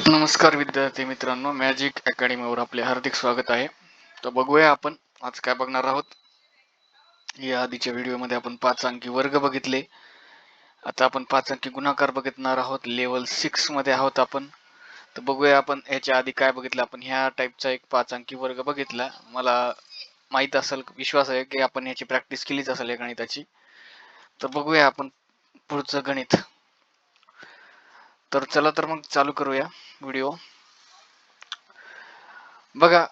नमस्कार विद्यार्थी मित्रांनो, मॅजिक अकॅडमीवर आपले हार्दिक स्वागत आहे. तर बघूया आपण आज काय बघणार आहोत. या आधीच्या व्हिडिओमध्ये आपण 5 अंकी वर्ग बघितले. आता आपण 5 अंकी गुणाकार बघणार आहोत. लेवल 6 मध्ये आहोत आपण. तर बघूया आपण याच्या आधी काय बघितलं. आपण ह्या टाईपचा एक 5 अंकी वर्ग बघितला. मला माहित असेल, विश्वास आहे की आपण याची प्रॅक्टिस केलीच असेल या गणिताची. तर बघूया आपण पुढचं गणित. तर चला तर मग चालू करूया व्हिडिओ. बघा,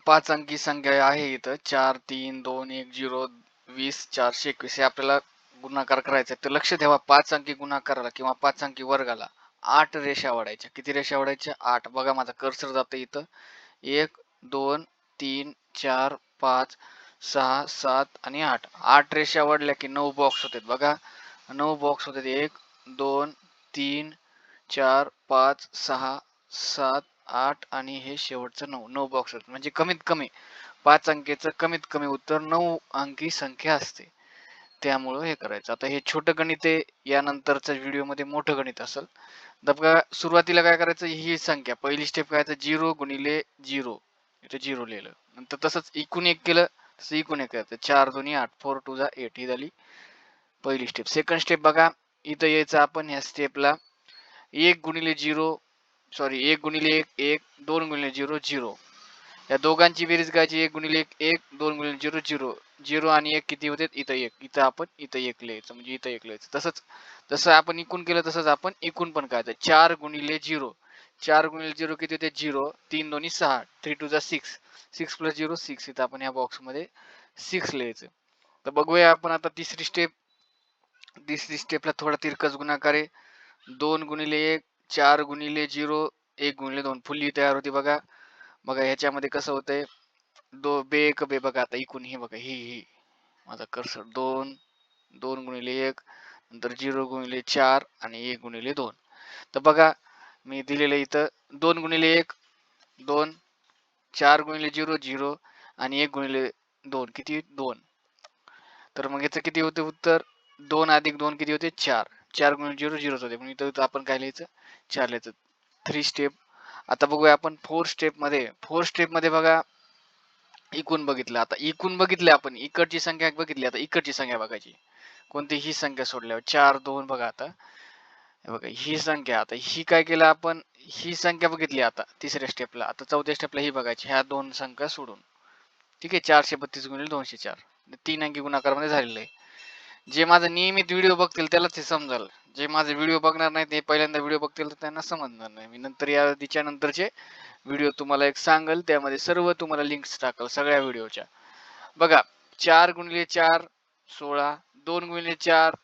5 अंकी संख्या आहे इथं 4 3 2 1 0 20 421 हे आपल्याला गुणाकार करायचा आहे. तर लक्ष ठेवा, 5 अंकी गुणाकाराला किंवा 5 अंकी वर्गाला 8 रेषा ओढायच्या. किती रेषा ओढायच्या? 8. बघा माझा कर्सर जातं इथं. 1 2 3 4 5 6 7 आणि 8. 8 रेषा ओढल्या की 9 बॉक्स होतात. बघा 9 बॉक्स होतात. 1 2 3 4 5 6 7 8 आणि हे शेवटचं 9 बॉक्स आहेत. म्हणजे कमीत कमी 5 अंकीचं कमीत कमी उत्तर 9 अंकी संख्या असते. त्यामुळं हे करायचं. आता हे छोटं गणित आहे, यानंतरच्या व्हिडिओमध्ये मोठं गणित असेल. बघा सुरुवातीला काय करायचं, ही संख्या पहिली स्टेप करायचं 0 गुणिले 0. इथे 0 लिहिलं. नंतर तसंच इकून 1 केलं, तसं इकून 1 करायचं. 4 2 8 4 2 8 ही झाली पहिली स्टेप. सेकंड स्टेप बघा, इथं यायचं आपण ह्या स्टेपला 1 गुणिले 0 सॉरी 1 गुणिले 1 1 2 गुणिले 0 0. या दोघांची बेरीज करायची. 1 गुणिले 1 1 2 गुणिले 0 0. 0 आणि 1 किती होते? इथं 1. इथं आपण इथं 1 लिहायचं, म्हणजे इथं 1 लिहायचं. तसंच जसं आपण इकून केलं तसंच आपण इकून पण करायचं. 4 गुणिले 0. 4 गुणिले 0 किती होते? 0. 3 दोन्ही 6. 3 2 6. 6 प्लस 0 6. इथं आपण या बॉक्समध्ये 6 लिहायचं. तर बघूया आपण आता तिसरी स्टेप. तिसरी स्टेपला थोडा तिरकस गुणाकार आहे. 2 गुणिले 1 4 गुणिले 0 1 गुणिले 2 फुल्ली तयार होती. बघा बघा ह्याच्यामध्ये कसं होतंय, बे एक बे बघा आता इकून ही बघा ही माझा कर्सर 2 2 गुणिले 1 नंतर 0 गुणिले 4 आणि 1 गुणिले 2. तर बघा मी दिलेलं इथं 2 गुणिले 1 2, 4 गुणिले 0 0 आणि 1 गुणिले 2 किती? 2. तर मग याचं किती होते उत्तर? 2 अधिक 2 किती होते? 4. 4 गुणिले 0 0 होते. मग इथं आपण काय लिहायचं? 4 लिहायचं. 3 स्टेप. आता बघूया आपण 4 स्टेप मध्ये. 4 स्टेप मध्ये बघा इकून बघितलं. आता इकून बघितले आपण, इकडची संख्या बघितली. आता इकडची संख्या बघायची. कोणतीही संख्या सोडल्यावर 4 2 बघा आता. हे बघा ही संख्या. आता ही काय केलं आपण? ही संख्या बघितली आता तिसऱ्या स्टेपला. आता चौथ्या स्टेपला ही बघायची. ह्या दोन संख्या सोडून. ठीक आहे. 432 गुणिले 204. 3 अंकी गुणाकारामध्ये झालेलं आहे. जे माझा नियमित व्हिडिओ बघतील त्यालाच हे समजेल. जे माझे व्हिडिओ बघणार नाहीत, ते पहिल्यांदा व्हिडिओ बघतील तर त्यांना समजणार नाही. मी नंतर या आधीच्या नंतरचे व्हिडिओ तुम्हाला एक सांगल, त्यामध्ये सर्व तुम्हाला लिंक्स टाकल सगळ्या व्हिडिओच्या. बघा 4 गुणिले 4 16. 2 गुणिले 4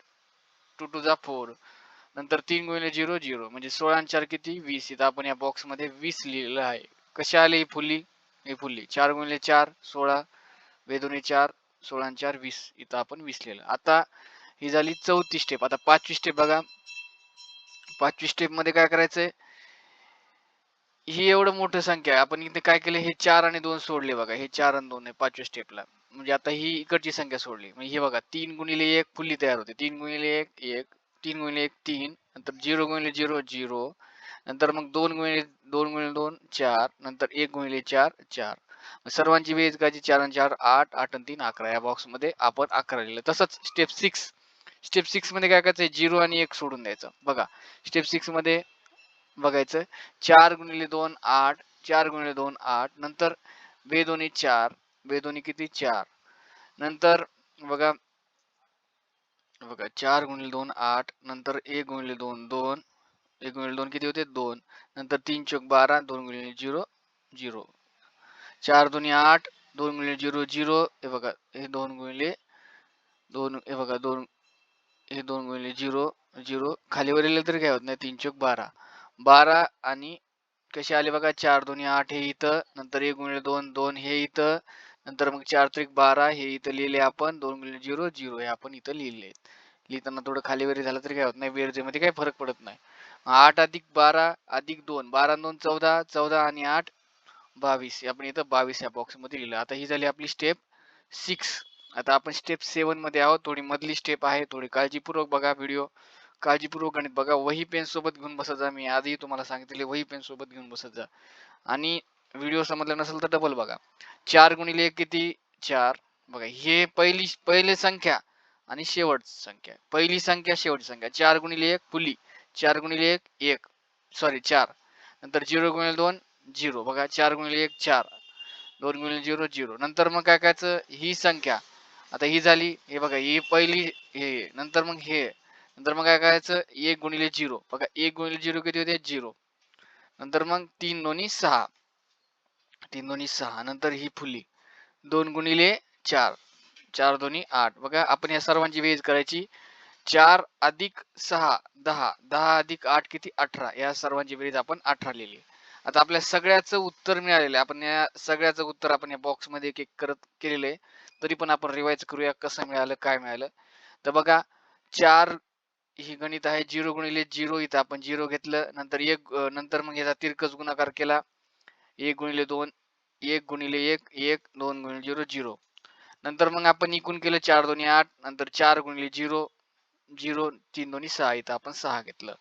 2 टू जा 4. नंतर 3 गुणिले 0 0. म्हणजे 16 आणि 4 किती? 20. इथं आपण या बॉक्स मध्ये 20 लिहिलेलं आहे. कशी आली ही फुल्ली? ही फुल्ली 4 गुणिले 4 16. 2 दोन्ही 4 16 आणि 4 20. इथं आपण 20 लिहिलं. आता ही झाली चौथी स्टेप. आता पाचवी स्टेप बघा. पाचवी स्टेप मध्ये काय करायचंय, ही एवढं मोठं संख्या आहे. आपण इथे काय केलं, हे 4 आणि 2 सोडले बघा. हे 4 आणि 2 आहे पाचव्या स्टेपला. म्हणजे आता ही इकडची संख्या सोडली. म्हणजे हे बघा 3 गुणिले 1 फुल्ली तयार होते. 3 गुणिले 1 1. 3 गुणिले 1 3. नंतर 0 गुणिले 0 0. नंतर मग 2 गुणिले 2 4. नंतर 1 गुणिले 4 4. सर्वांची बेरीज करायची. 4 आणि 4 8 8 आणि 3 11. या बॉक्स मध्ये आपण 11 लिहिलं. तसंच स्टेप 6. स्टेप 6 मध्ये काय करायचं? 0 आणि 1 सोडून द्यायचं. बघा स्टेप 6 मध्ये बघायचं. 4 गुणिले 2 8. 4 गुणिले 2 8. नंतर 2 दोन्ही 4. 2 दोन्ही किती? 4. नंतर बघा बघा 4 गुणिले 2 8. नंतर 1 गुणिले 2 2. 1 गुणिले 2 किती होते? 2. नंतर 3 चौक 12. 2 गुणिले 0 0. 4 दोन्ही 8. 2 गुणिले 0 0. हे बघा हे 2 गुणिले 2. हे बघा 2. हे 2 गुणिले 0 0. खाली वर लिहिलं तरी काय होत नाही. 3 चौक 12. 12 आणि कसे आले बघा 4 दोन्ही 8 हे इथं. नंतर 1 गुणिले 2 2 हे इथं. नंतर मग 4 त्रिक 12 हे इथं लिहिले आपण. 2 गुणिले 0 0 हे आपण इथं लिहिले. लिहिताना थोडं खाली वरी झालं तरी काय होत नाही. बेरजेमध्ये काही फरक पडत नाही. 8 अधिक 12 अधिक 2. 12 2 14. 14 आणि 8 22. आपण इथं 22 या बॉक्स मध्ये लिहिलं. आता ही झाली आपली स्टेप 6. आता आपण स्टेप 7 मध्ये आहोत. थोडी मधली स्टेप आहे. थोडी काळजीपूर्वक बघा व्हिडिओ. काळजीपूर्वक गणित बघा. वही पेन सोबत घेऊन बसत जा. मी आधी तुम्हाला सांगितले वही पेन सोबत घेऊन बसत जा. आणि व्हिडिओ समजला नसेल तर डबल बघा. 4 गुणिले 1 किती? 4. बघा हे पहिले संख्या आणि शेवटची संख्या. पहिली संख्या शेवटची संख्या. 4 गुणिले 1 फुली. 4 गुणिले 1 1. सॉरी 4. नंतर 0 गुणिले 2 0. बघा 4 गुणिले 1 4. 2 गुणिले 0 0. नंतर मग काय करायचं? ही संख्या आता ही झाली. हे बघा ही पहिली हे नंतर मग हे नंतर मग काय करायचं? 1 गुणिले 0. बघा 1 गुणिले 0 किती होते? 0. नंतर मग 3 दोन्ही 6. 3 दोन्ही 6. नंतर ही फुली. 2 गुणिले 4. 4 दोन्ही 8. बघा आपण या सर्वांची बेरीज करायची. 4 अधिक 6 10. 10 अधिक 8 किती? 18. या सर्वांची बेरीज आपण 18 लिहिली. आता आपल्या सगळ्याचं उत्तर मिळालेलं आहे. आपण या सगळ्याचं उत्तर आपण या बॉक्स मध्ये एक एक करत केलेलं आहे. तरी पण आपण रिवाइज करूया कसं मिळालं काय मिळालं. तर बघा 4 ही गणित आहे. 0 गुणिले 0 इथं आपण 0 घेतलं. नंतर 1 नंतर मग याचा तिरकस गुणाकार केला. 1 गुणिले 2 1 गुणिले 1 1 2 गुणिले 0 0. नंतर मग आपण इकून केलं 4 दोन्ही 8. नंतर 4 गुणिले 0 0. 3 दोन्ही 6. इथं आपण 6 घेतलं.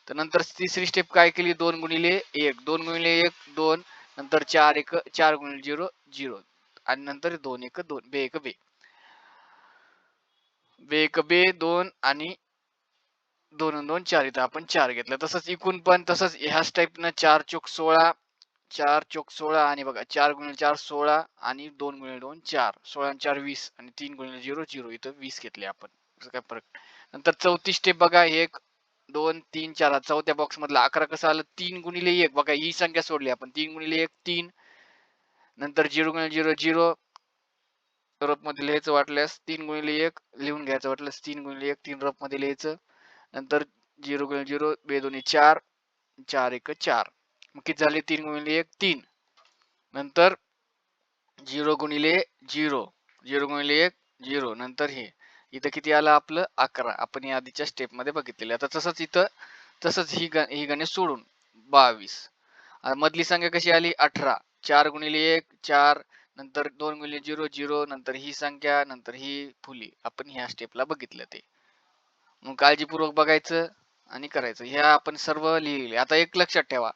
तर नंतर तिसरी स्टेप काय केली? 2 गुणिले 1. 2 गुणिले 1 2. नंतर 4 1 4 गुणिले 0 0. आणि नंतर 2 1 2. बे 1 बे. बे 1 बे 2 आणि 2 2 4. इथं आपण 4 घेतलं. तसंच इकून पण तसंच ह्याच टाईपनं 4 चोक 16. 4 चोक 16 आणि बघा 4 गुणिले 4 16 आणि 2 गुणिले 2 4. 16 आणि 4 20 आणि 3 गुणिले 0 0. इथं 20 घेतले आपण. असं काय फरक. नंतर चौथी स्टेप बघा 1 2 3 4. चौथ्या बॉक्स मधला 11 कसं आलं? 3 गुणिले 1. बघा ही संख्या सोडली आपण. 3 गुणिले 1 3. नंतर 0 गुणिले 0 0. रफ मध्ये लिहायचं वाटल्यास 3 गुणिले 1 लिहून घ्यायचं वाटल्यास 3 गुणिले 1 3 रफ मध्ये लिहायचं. नंतर 0 गुणिले 0 बे दोन्ही 4 4 1 4. मग किती झाले? 3 गुणिले 1 3. नंतर 0 गुणिले 0 0 गुणिले 1 0. नंतर हे इथं किती आलं आपलं? 11. आपण या आधीच्या स्टेप मध्ये बघितलेले. आता तसंच इथं तसंच ही गणित सोडून 22. मधली संख्या कशी आली? 18. 4 गुणिले 1 4. नंतर 2 गुणिले 0 0. नंतर ही संख्या नंतर ही फुली. आपण ह्या स्टेपला बघितलं ते. मग काळजीपूर्वक बघायचं आणि करायचं. ह्या आपण सर्व लिहिले. आता एक लक्षात ठेवा.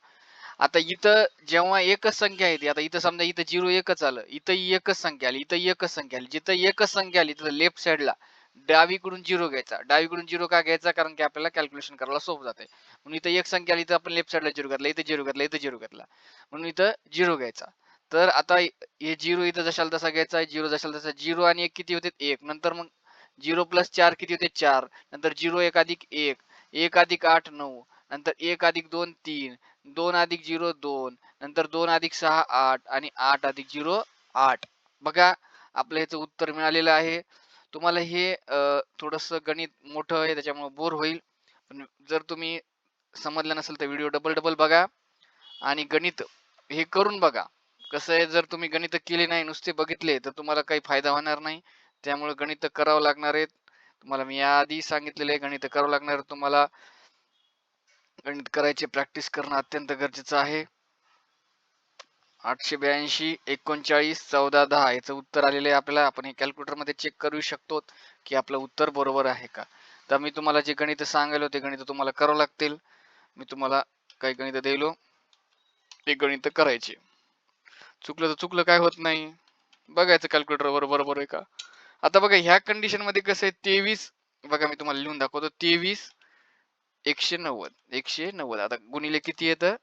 आता इथं जेव्हा एकच संख्या येते. आता इथं समजा इथं 0 एकच आलं. इथं एकच संख्या आली. इथं एकच संख्या आली. जिथं एकच संख्या आली तिथं लेफ्ट साइडला डावीकडून 0 घ्यायचा. डावीकडून 0 का घ्यायचा? कारण की आपल्याला कॅल्क्युलेशन करायला सोपं जाते. म्हणून इथं एक संख्या आली तर आपण लेफ्ट साइडला 0 घातला. इथं 0 घातला. इथं 0 घातला. म्हणून इथं 0 घ्यायचा. तर आता हे 0 इथं जशाला तसा घ्यायचा. 0 जशाला तसा 0 आणि 1 किती होते? 1. नंतर मग 0 प्लस 4 किती होते? 4. नंतर 0 1 अधिक 1 1 अधिक 8 9. नंतर 1 अधिक 2 3. 2 अधिक 0 2. नंतर 2 अधिक 6 8 आणि 8 अधिक 0 8. बघा आपलं ह्याचं उत्तर मिळालेलं आहे. तुम्हाला हे थोडंसं गणित मोठं आहे त्याच्यामुळे बोर होईल. पण जर तुम्ही समजलं नसेल तर व्हिडिओ डबल बघा आणि गणित हे करून बघा. कसं आहे जर तुम्ही गणित केले नाही नुसते बघितले तर तुम्हाला काही फायदा होणार नाही. त्यामुळे गणित करावं लागणार आहेत. तुम्हाला मी याआधी सांगितलेले गणित करावं लागणार. तुम्हाला गणित करायचे प्रॅक्टिस करणं अत्यंत गरजेचं आहे. 882 39 14 10 याचं उत्तर आलेलं आहे आपल्याला. आपण हे कॅल्क्युलेटर मध्ये चेक करू शकतो की आपलं उत्तर बरोबर आहे का. तर मी तुम्हाला जे गणित सांगायला ते गणित तुम्हाला करावं लागतील. मी तुम्हाला काही गणित दिलो ते गणित करायचे. चुकलं तर चुकलं काय होत नाही. बघायचं कॅल्क्युलेटर बरोबर आहे का. आता बघा ह्या कंडिशन मध्ये कसं आहे 23. बघा मी तुम्हाला लिहून दाखवतो. 23 190 190. आता गुणिले किती येतं?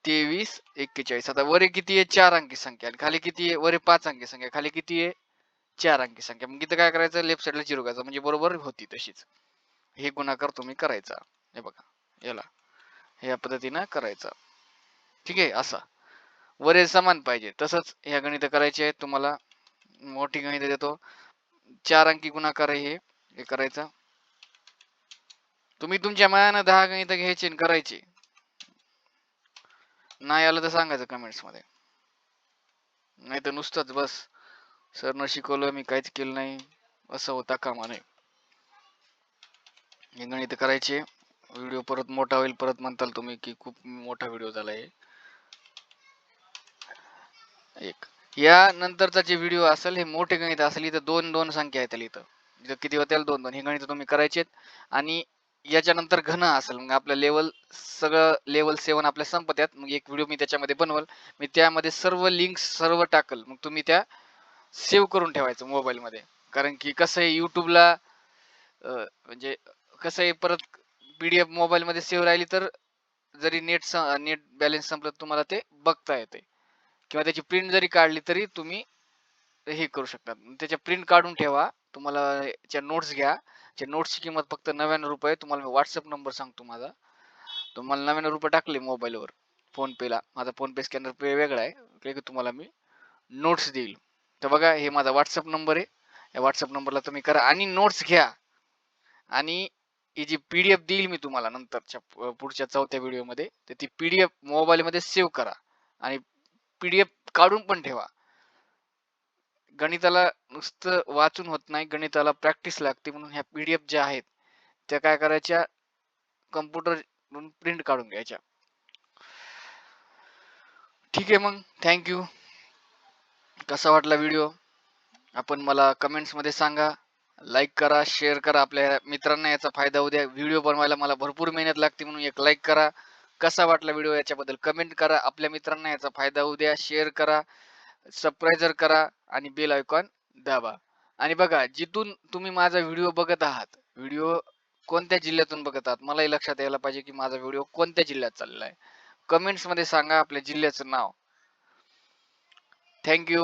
23 41. आता वर किती आहे? 4 अंकी संख्या आणि खाली किती आहे? वर 5 अंकी संख्या खाली किती आहे? 4 अंकी संख्या. मग इथं काय करायचं? लेफ्ट साइडला 0 घ्यायचं म्हणजे बरोबर होती तशीच. हे गुणाकार तुम्ही करायचा. हे बघा याला या पद्धतीनं करायचा. ठीक आहे. असा वर समान पाहिजे. तसंच ह्या गणित करायचे आहेत तुम्हाला. मोठी गणित देतो. 4 अंकी गुणाकार आहे हे करायचा. तुम्ही तुमच्या मनानं 10 गणित घ्यायचे आणि करायचे. नाही आलं तर सांगायचं कमेंट्स मध्ये. नाही तर नुसतंच बस सरनं शिकवलं मी काहीच केलं नाही असं होता कामा नये. हे गणित करायचे. व्हिडिओ परत मोठा होईल. परत म्हणताल तुम्ही की खूप मोठा व्हिडिओ झाला आहे. एक या नंतरचा जे व्हिडिओ असेल हे मोठे गणित असेल. इथं 2 2 संख्या आहेत इथं. इथं किती होतील? 2 2. हे गणित तुम्ही करायचे आणि याच्यानंतर घन असेल, मग आपलं लेवल सगळं लेवल 7 आपल्या संपत्यात. मग एक व्हिडिओ मी त्याच्यामध्ये बनवल, मी त्यामध्ये सर्व लिंक्स सर्व टाकल, मग तुम्ही त्या सेव्ह करून ठेवायचं मोबाईलमध्ये. कारण की कसं आहे युट्यूबला म्हणजे कसं आहे परत पीडीएफ मोबाईलमध्ये सेव्ह राहिली तर जरी नेट बॅलन्स संपलं तुम्हाला ते बघता येते, किंवा त्याची प्रिंट जरी काढली तरी तुम्ही हे करू शकता. त्याच्या प्रिंट काढून ठेवा. तुम्हाला याच्या नोट्स घ्या. त्या नोट्सची किंमत फक्त 99 रुपये. तुम्हाला मी व्हॉट्सअप नंबर सांगतो माझा. तुम्हाला 99 रुपये टाकले मोबाईलवर फोन पेला. माझा फोन पे स्कॅनर पे वेगळा आहे. की तुम्हाला मी नोट्स देईल. तर बघा हे माझा व्हॉट्सअप नंबर आहे. या व्हॉट्सअप नंबरला तुम्ही करा आणि नोट्स घ्या. आणि ही जी पीडीएफ देईल मी तुम्हाला नंतरच्या पुढच्या 4थ्या व्हिडिओमध्ये, तर ती पीडीएफ मोबाईलमध्ये सेव्ह करा आणि पीडीएफ काढून पण ठेवा. गणिताला नुसतं वाचून होत नाही, गणिताला प्रॅक्टिस लागते. म्हणून ह्या पीडीएफ ज्या आहेत त्या काय करायच्या, कम्प्युटर प्रिंट काढून घ्यायच्या. ठीक आहे, मग थँक्यू. कसा वाटला व्हिडिओ आपण मला कमेंट्स मध्ये सांगा. लाईक करा, शेअर करा, आपल्या मित्रांना याचा फायदा होऊ द्या. व्हिडिओ बनवायला मला भरपूर मेहनत लागते, म्हणून एक लाईक करा. कसा वाटला व्हिडिओ याच्याबद्दल कमेंट करा. आपल्या मित्रांना याचा फायदा होऊ द्या. शेअर करा, सबस्क्राईबर करा आणि बेल आयकॉन दाबा. आणि बघा, जिथून तुम्ही माझा व्हिडिओ बघत आहात, व्हिडिओ कोणत्या जिल्ह्यातून बघत आहात, मलाही लक्षात यायला पाहिजे की माझा व्हिडिओ कोणत्या जिल्ह्यात चाललाय. कमेंट्स मध्ये सांगा आपल्या जिल्ह्याचं नाव. थँक्यू.